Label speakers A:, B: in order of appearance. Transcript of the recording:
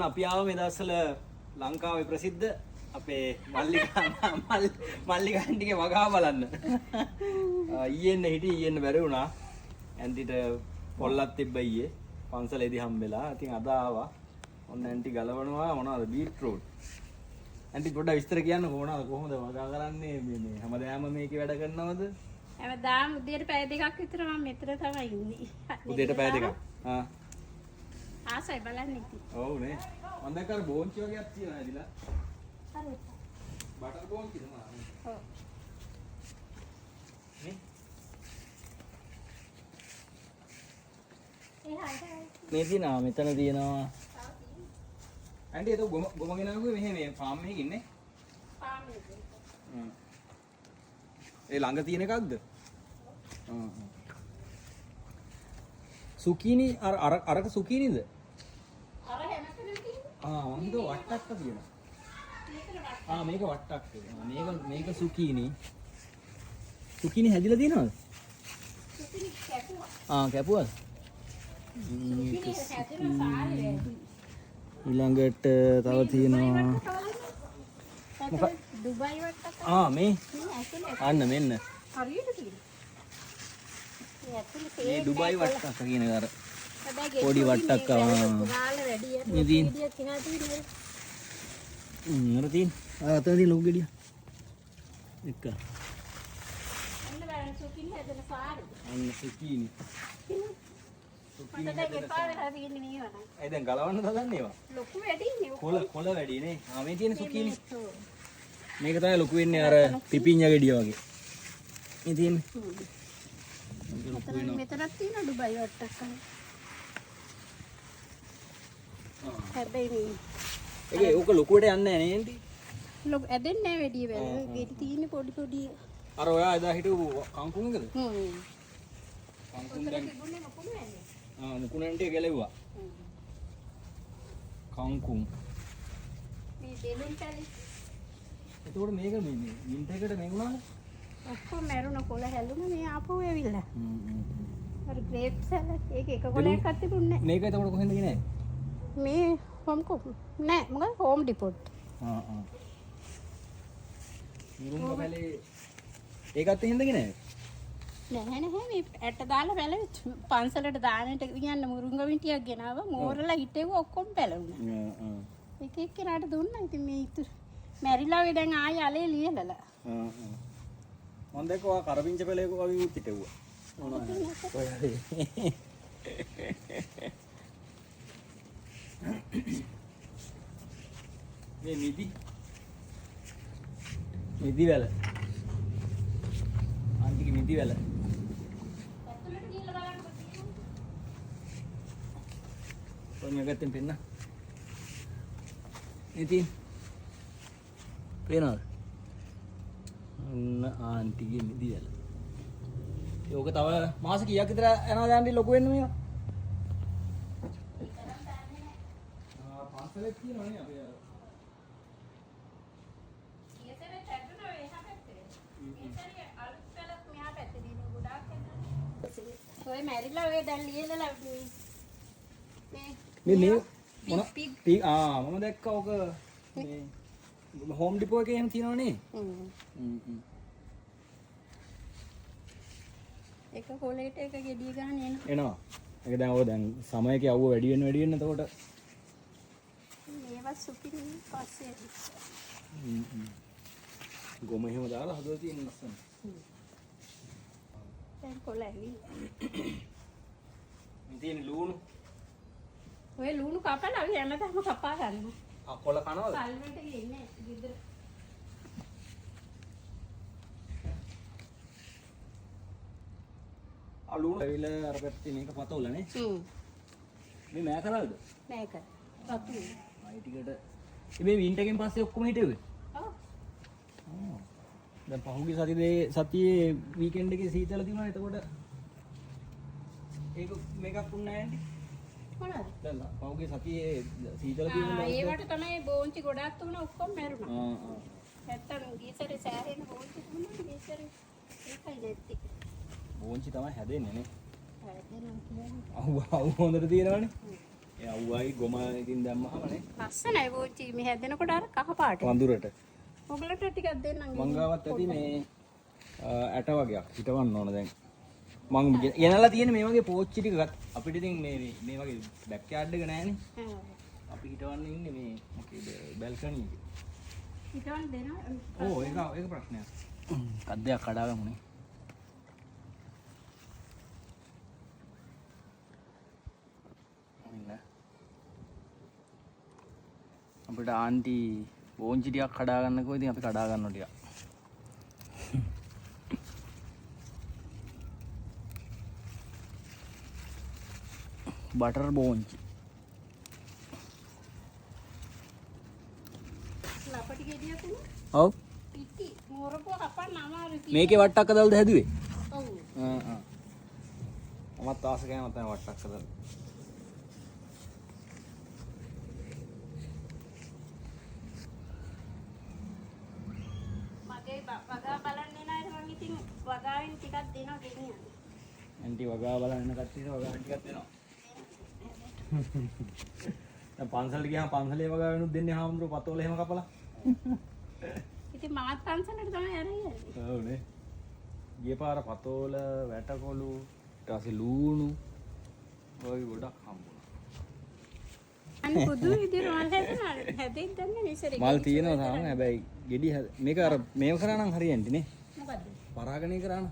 A: ඔන්න අපි ආව මේ දවස්වල ලංකාවේ ප්‍රසිද්ධ අපේ මල්ලිකාන්ටිගේ වගාව බලන්න. ඊයෙන්න හිටියේ ඊයෙන්න බැරි වුණා. ඇන්ටිට පොල්ලක් තිබ්බ ඊයේ. පන්සලේදී හම්බෙලා. ඉතින් අද ආවා. ඔන්න ඇන්ටි ගලවනවා මොනවද බීට්රූට්. ඇන්ටි පොඩ්ඩක් විස්තර කියන්න කොහොමද වගා කරන්නේ මේ හැමදාම මේකේ වැඩ කරනවද?
B: හැමදාම උදේට පැය දෙකක් විතර මම මෙතන තමයි ඉන්නේ.
A: උදේට පැය දෙකක්.
B: ආසයි බලන්න ඉතින්.
A: ඔව් නේ. මම දැක්ක අර බෝන්චි වගේක් තියෙනවා ඇදිලා.
B: හරි.
A: බටර් බෝන්චි තමයි.
B: ඔව්.
A: නේ?
B: මේ
A: තියෙනවා මෙතන තියෙනවා. ඇන්ටි ඒක ගොම ගෙනාවුවේ මෙහෙ මේ ෆාම් එකක ඉන්නේ.
B: ෆාම් එකේ.
A: ඒ ළඟ තියෙන එකක්ද? සුකීනි අරක සුකීනිද?
B: අර හැමතැනම තියෙනවා.
A: මම හිතුව වට්ටක්ක තියෙනවා. මේක වට්ටක්ක. මේක සුකීනි. සුකීනි හැදිලා තියෙනවද?
B: සුකීනි කැපුවා.
A: කැපුවද?
B: සුකීනි හැදෙන සාරේ.
A: ඊළඟට තව තියෙනවා
B: දුබයි වට්ටක්ක.
A: මේ අන්න මෙන්න.
B: හරියට තියෙනවා.
A: මේ දුබයි වට්ටක්ක කියන එක අර
B: පොඩි
A: වට්ටක්ක. මේ තියෙන. අර තියෙන. අතන තියෙන ලොකු ගෙඩිය. එක.
B: අන්න බලන්න සුකීනි හැදෙන සාරේ.
A: අන්න සුකීනි.
B: මට දැන් එපා වෙලා තියෙන්නේ මේවා නම්.
A: ඒ දැන් ගලවන්න හදන්නේ ඒවා.
B: ලොකු වැඩිනේ.
A: කොළ වැඩි නේ. මේ තියෙන සුකීනි. මේක තමයි ලොකු වෙන්නේ අර පිපිඤ්ඤා ගෙඩිය වගේ. මේ තියෙන්නේ.
B: මෙතනක් තියෙන ඩුබයි වට්ටක්ක. හැබැයි
A: ඒක ලොකුවට යන්නේ නැහැ නේද?
B: ලොකු ඇදෙන්නේ නැහැ වැඩි වෙල. ගෙඩි තියෙන්නේ පොඩි.
A: අර ඔයා එදා හිටපු කංකුම් එකද? කංකුම් දැන්
B: තිබුණේ මොකද වෙන්නේ?
A: මුකුණන්ටි ගැලෙව්වා. කංකුම්.
B: මේ දෙලුම් පැලි.
A: එතකොට මේක මේ වින්ටර් එකට මේ වුණාද?
B: ඔක්කොම මැරුණ කොළ හැලුණා මේ ආපහු ඇවිල්ලා. අර ග්‍රේප්ස් සලාඩ් ඒක එක කොළයක්වත් තිබුණේ නැහැ.
A: මේක එතකොට කොහෙන්ද ගෙනේ?
B: මේ හෝම් නෑ මොකද හෝම් ඩිපෝට්.
A: මුරුංග පැලේ ඒකත් එහෙන්ද ගෙනේ?
B: නැහැ මේ ඇට දාලා පැලෙච්ච පන්සලට දාන්නට යන්න මුරුංග වින්ටියක් ගෙනාවා මෝරලා හිටෙව ඔක්කොම පැලුණා. එක එක්කෙනාට දුන්නා. ඉතින් මේ ඉතුරු මැරිලා වේ දැන් ආයෙ අලේ ලියලලා.
A: මම දැක්කවා කරපිංච පැලේක වගේ උත් හිටෙව්වා. ඔය හරි. මේ මිදි වැල. ආන්ටික මිදි වැල.
B: ඇතුළට ගිහලා බලන්න කොහොමද?
A: ඔන්න ගත්තෙන් පෙන්න. ඉතින් පේනවද? ඔන්න ආන්ටිගේ මිදි වැල. ඒක තව මාස කීයක් විතර යනවාද ආන්ටි ලොකු වෙන්න මේවා? පන්සලේ තියෙනවා නේ අපි අර.
B: ඊයසරේ හැදුනා එහා පැත්තේ. ඊයසරේ අලුත් පැලක් මෙහා පැත්තේ දින ගොඩාක් හැදුනා. ඔය මැරිලා ඔය දැන් ලියලලා
A: මේ මොන මම දැක්කා ඔක මේ හෝම් ඩිපෝ එකේ එහෙම තියෙනවනේ.
B: එක කොලේට එක ගෙඩිය ගන්න
A: එනවා. ඒක දැන් ඔය දැන් සමයක යවුව වැඩි වෙන එතකොට
B: මේවත් සුපිරි පස්සේ
A: ගොම එහෙම දාලා හදලා තියෙන ලස්සන.
B: දැන් කොළ ඇවිල්ලා.
A: මේ තියෙන ලුණු.
B: ඔය ලුණු කපලා අපි හැමදාම කපා ගන්නවා.
A: කොළ කනවද?
B: සල්වන්ට ගින්නේ ගෙදර.
A: ලුණු ඇවිල්ලා අර පැත්තේ මේක පතවලනේ. මේ මෑකලවද?
B: මේක. අපි
A: අයි ටිකට මේ වින්ටර් එකෙන් පස්සේ ඔක්කොම හිටෙව්වේ.
B: ඔව්.
A: දැන් පහුගිය සතියේ වීකෙන්ඩ් එකේ සීතල තිබුණා. එතකොට ඒක මේකක් වුණා නෑනේ.
B: මොනවද?
A: දැන් පහුගිය සතියේ සීතල තිබුණා.
B: ඒවට තමයි බෝන්චි ගොඩක් තුන ඔක්කොම මැරුණා. නැත්තම් ගීසරේ සෑහෙන බෝන්චි තුනක් ගීසරේ ඒකයි නැත්තේ.
A: බෝන්චි තමයි හැදෙන්නේ නේ.
B: හැදෙනවා කියන්නේ.
A: අවු හොඳට තියෙනවනේ. ඒ අවුවයි ගොම එකකින් දැම්මහමනේ
B: ලස්සනයි බෝච්චි මේ හැදෙනකොට අර කහ පාට.
A: වඳුරට.
B: ඔයගලට ටිකක් දෙන්නම්.
A: මංගාවත් ඇති මේ ඇට වගේක් හිටවන්න ඕන දැන්. මං ගෙනලා තියෙන මේ වගේ පෝච්චි ටික අපිට ඉතින් මේ වගේ බෑක් යාඩ් එක නැහැනේ. අපි හිටවන්න ඉන්නේ මේ මොකේද බැල්කනි එකේ.
B: හිටවන්න දෙනවා.
A: ඕ ඒක ප්‍රශ්නයක්. කද්දයක් කඩාගමුනේ. අපිට ආන්ටි බෝංචි ටිකක් කඩා ගන්නකෝ ඉතින් අපි කඩා ගන්නවා ටිකක්. බටර් බෝංචි.
B: ලපටි ගෙඩියක් උනේ.
A: ඔව්.
B: පිටි මෝරපුව කපන්න අමාරුයි.
A: මේකේ වට්ටක්ක දාලාද හැදුවේ?
B: ඔව්.
A: මමත් ආස ගෑම තමයි වට්ටක්ක දාලා.
B: මගේ වගා බලන්නේ නැහැ මම ඉතින් වගාවෙන් ටිකක් දෙනවා ගෙනියන්න.
A: ඇන්ටි වගා බලන්න කට්ටියට වගා ටිකක් දෙනවා. දැන් පන්සලට ගියාම පන්සලේ වගා වෙනුත් දෙන්නේ හාමුදුරුවෝ පතෝල එහෙම කපලා.
B: ඉතින් මාත් පන්සලට තමයි අරගෙන යන්නේ.
A: ඔව්නේ. ගිය පාර පතෝල, වැටකොළු, ඊට පස්සේ ලූණු වගේ ගොඩක් හම්බුණා.
B: අන්න පුදු විදියට මල් හැදෙනවා. හැදෙන්න දන්නේ මිසරේ.
A: මල් තියෙනවා තාම හැබැයි ගෙඩි මේක අර මේව කරා නම් හරියන්නේ නේ.
B: මොකද්ද?
A: පරාගණය කරා නම්